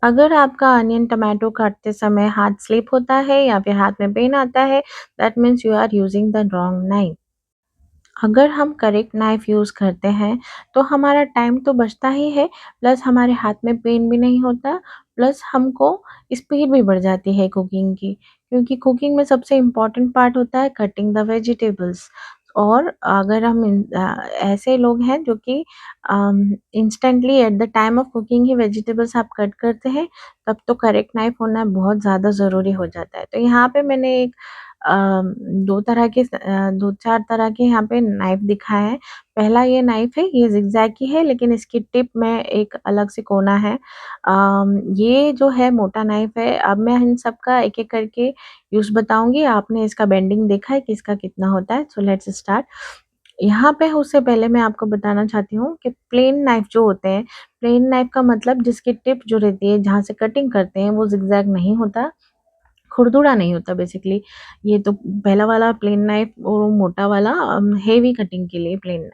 अगर आपका onion tomato काटते समय हाथ स्लिप होता है या फिर हाथ में पेन आता है, that means you are using the wrong knife. अगर हम करेक्ट नाइफ यूज़ करते हैं, तो हमारा टाइम तो बचता ही है, प्लस हमारे हाथ में पेन भी नहीं होता, प्लस हमको स्पीड भी बढ़ जाती है कुकिंग की। क्योंकि कुकिंग में सबसे इम्पोर्टेंट पार्ट होता है कटिंग द वेजिटेबल्स। और अगर हम ऐसे लोग हैं जो कि instantly at the time of cooking he vegetables आप कट करते हैं, तब तो करेक्ट नाइफ होना बहुत ज़्यादा ज़रूरी हो जाता है। तो यहाँ पे मैंने एक 2-4 तरह के यहाँ पे नाइफ दिखाए हैं। पहला ये नाइफ है, ये ज़िगज़ैग की है लेकिन इसकी टिप में एक अलग से कोना है। ये जो है मोटा नाइफ है, अब मैं इन सब का एक-एक करके यूज़ बताऊँगी। आपने इसका बेंडिंग देखा है कि इसका कितना होता है? So let's start. यहाँ पे उससे पहले मैं आपको बताना चाहती हूँ कि प्लेन नाइफ जो होते हैं, प्लेन नाइफ का मतलब जिसकी टिप जो रहती है, जहाँ से कटिंग करते हैं, वो ज़िगज़ैग नहीं होता। खुरदुरा नहीं होता बेसिकली। ये तो पहला वाला प्लेन नाइफ और मोटा वाला हेवी कटिंग के लिए प्लेन नाइफ।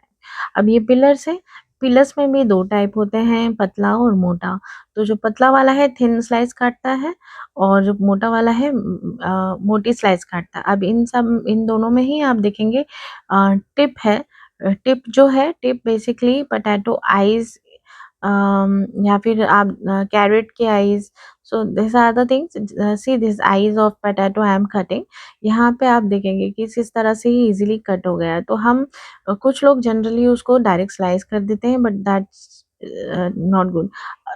अब ये पिलर्स है, पिलर्स में भी 2 टाइप होते हैं, पतला और मोटा। तो जो पतला वाला है थिन स्लाइस काटता है और जो मोटा वाला है मोटी स्लाइस काटता है। अब इन दोनों में ही आप देखेंगे टिप है। टिप जो है टिप बेसिकली पोटैटो आइज़ या फिर आप कैरेट के eyes. So this are the things. See this eyes of potato I am cutting. यहाँ पे आप देखेंगे कि इस तरह से ही इज़िली कट हो गया है। तो हम कुछ लोग जनरली उसको डायरेक्ट स्लाइस कर देते हैं but that's not good.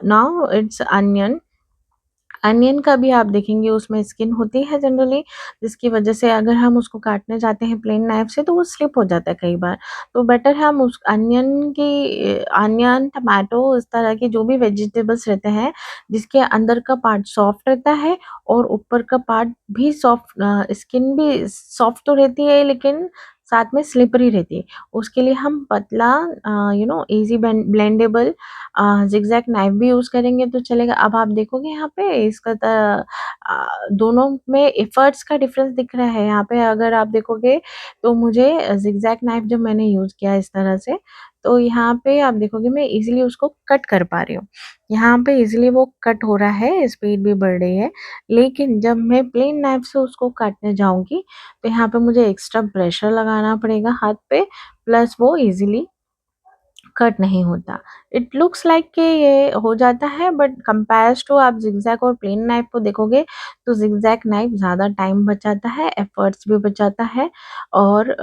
Now it's onion. Onion का भी आप देखेंगे उसमें स्किन होती है जनरली, जिसकी वजह से अगर हम उसको काटने जाते हैं प्लेन नाइफ से तो वो स्लिप हो जाता है कई बार। तो बेटर है हम उस अनियन, टमाटो इस तरह के जो भी वेजिटेबल्स रहते हैं, जिसके अंदर का पार्ट सॉफ्ट रहता है और ऊपर का पार्ट भी सॉफ्ट, स्किन भी सॉफ्ट तो रहती है लेकिन साथ में स्लिपरी रहती है। उसके लिए हम पतला ईज़ी ब्लेंडेबल ज़िगज़ैग नाइफ भी यूज़ करेंगे तो चलेगा। अब आप देखोगे यहाँ पे दोनों में एफर्ट्स का डिफ़रेंस दिख रहा है। यहाँ पे अगर आप देखोगे तो मुझे ज़िगज़ैग नाइफ जब मैंने यूज़ किया इस तरह से, तो यहाँ पे आप देखोगे मैं ईज़िली उसको कट कर पा रही हूँ। यहाँ पे ईज़िली वो कट हो रहा है, स्पीड भी बढ़ रही है। लेकिन जब मैं प्लेन नाइफ से उसको काटने जाऊँगी, तो यहाँ पे मुझे एक्स्ट्रा प्रेशर लगाना पड़ेगा हाथ पे, प्लस वो ईज़िली कट नहीं होता। इट लुक्स लाइक कि ये हो जाता है बट कंपेयर्स टू आप ज़िगज़ैग और प्लेन नाइफ को देखोगे तो ज़िगज़ैग नाइफ ज़्यादा टाइम बचाता है, एफर्ट्स भी बचाता है और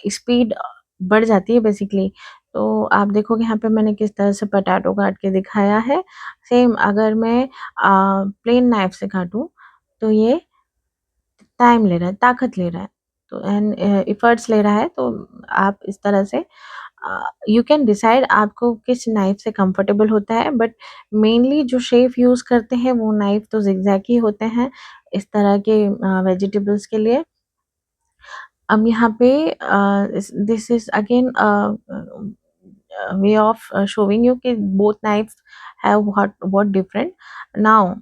स्पीड बढ़ जाती है बेसिकली। तो आप देखोगे यहाँ पे मैंने किस तरह से पोटैटो काट के दिखाया है। सेम अगर मैं प्लेन नाइफ से काटूँ तो ये टाइम ले रहा है, ताकत ले रहा है। तो एफर्ट्स ले रहा है तो आप इस तरह से यू कैन डिसाइड आपको किस नाइफ से कंफर्टेबल होता है बट मेनली जो शेफ यूज़ करते हैं वो नाइफ तो ज़िगज़ैग ही होते हैं इस तरह के वेजिटेबल्स के लिए। अब यहाँ पे this is again way of showing you कि both knives have what different. Now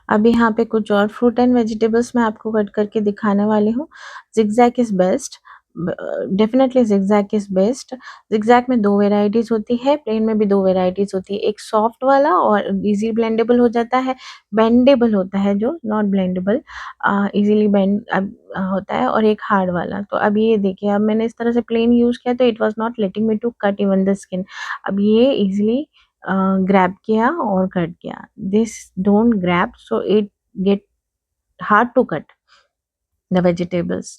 अब यहाँ पे कुछ और फ्रूट एंड वेजिटेबल्स मैं आपको कट करके दिखाने वाली हूँ। Zigzag is best. Definitely zigzag is best. Zigzag में 2 वेराइटीज़ होती है, प्लेन में भी 2 वेराइटीज़ होती है। एक सॉफ्ट वाला और ईज़ी ब्लेंडेबल हो जाता है, बेंडेबल होता है जो नॉट ब्लेंडेबल, ईज़िली होता है और एक हार्ड वाला। तो अब ये देखिए, अब मैंने इस तरह से प्लेन यूज़ किया तो it was not letting me to cut even the skin. अब ये ईज़िली ग्रैब किया और कट किया। This don't grab so it get hard to cut the vegetables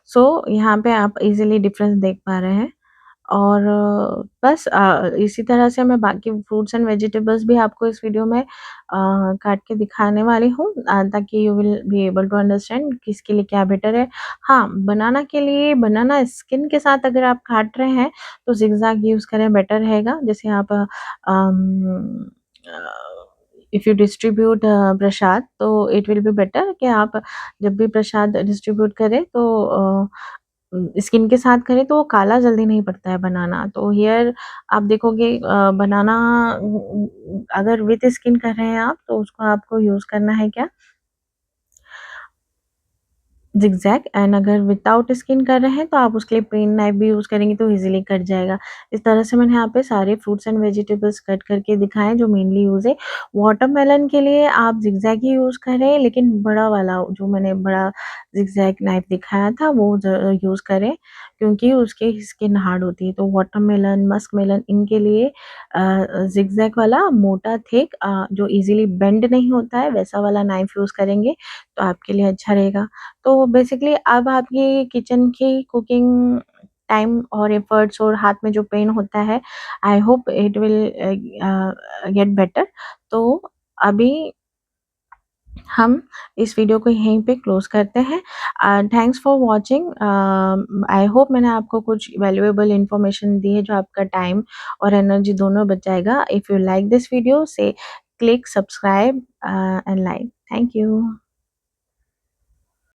so यहाँ पे आप इजीली डिफरेंस देख पा रहे हैं। और बस इसी तरह से मैं बाकी फ्रूट्स एंड वेजिटेबल्स भी आपको इस वीडियो में काट के दिखाने वाली हूँ ताकि you will be able to understand किसके लिए क्या बेटर है। हाँ, बनाना के लिए बनाना स्किन के साथ अगर आप काट रहे हैं तो जिगजैग यूज़ करें, बेटर रहेगा। जैसे आप इफ़ यू डिस्ट्रीब्यूट प्रसाद तो इट विल बी बेटर कि आप जब भी प्रसाद डिस्ट्रीब्यूट करें तो स्किन के साथ करें तो वो काला जल्दी नहीं पड़ता है बनाना। तो हियर आप देखोगे बनाना अगर विथ स्किन कर रहे हैं आप तो उसको आपको यूज़ करना है क्या, ज़िगज़ैग एंड अगर विदाउट स्किन कर रहे हैं तो आप उसके लिए प्लेन नाइफ भी यूज़ करेंगे तो ईज़िली कट जाएगा। इस तरह से मैंने यहाँ पे सारे फ्रूट्स एंड वेजिटेबल्स कट करके दिखाए हैं जो मेनली यूज़ है। वाटरमेलन के लिए आप ज़िगज़ैग ही यूज़ करें लेकिन बड़ा वाला जो मैंने बड़ा ज़िगज़ैग नाइफ दिखाया था वो यूज़ करें क्योंकि उसकी स्किन हार्ड होती है। तो वाटरमेलन, मस्कमेलन इनके लिए ज़िगज़ैग वाला मोटा थिक जो ईज़िली बेंड नहीं होता है वैसा वाला नाइफ यूज़ करेंगे तो आपके लिए अच्छा रहेगा। तो बेसिकली अब आपकी किचन की कुकिंग टाइम और एफर्ट्स और हाथ में जो पेन होता है, I hope it will get better. तो अभी हम इस वीडियो को यहीं पे क्लोज़ करते हैं। Thanks for watching. I hope मैंने आपको कुछ वैल्यूएबल इन्फॉर्मेशन दी है जो आपका टाइम और एनर्जी दोनों बचाएगा। If you like this video से click subscribe and like. Thank you.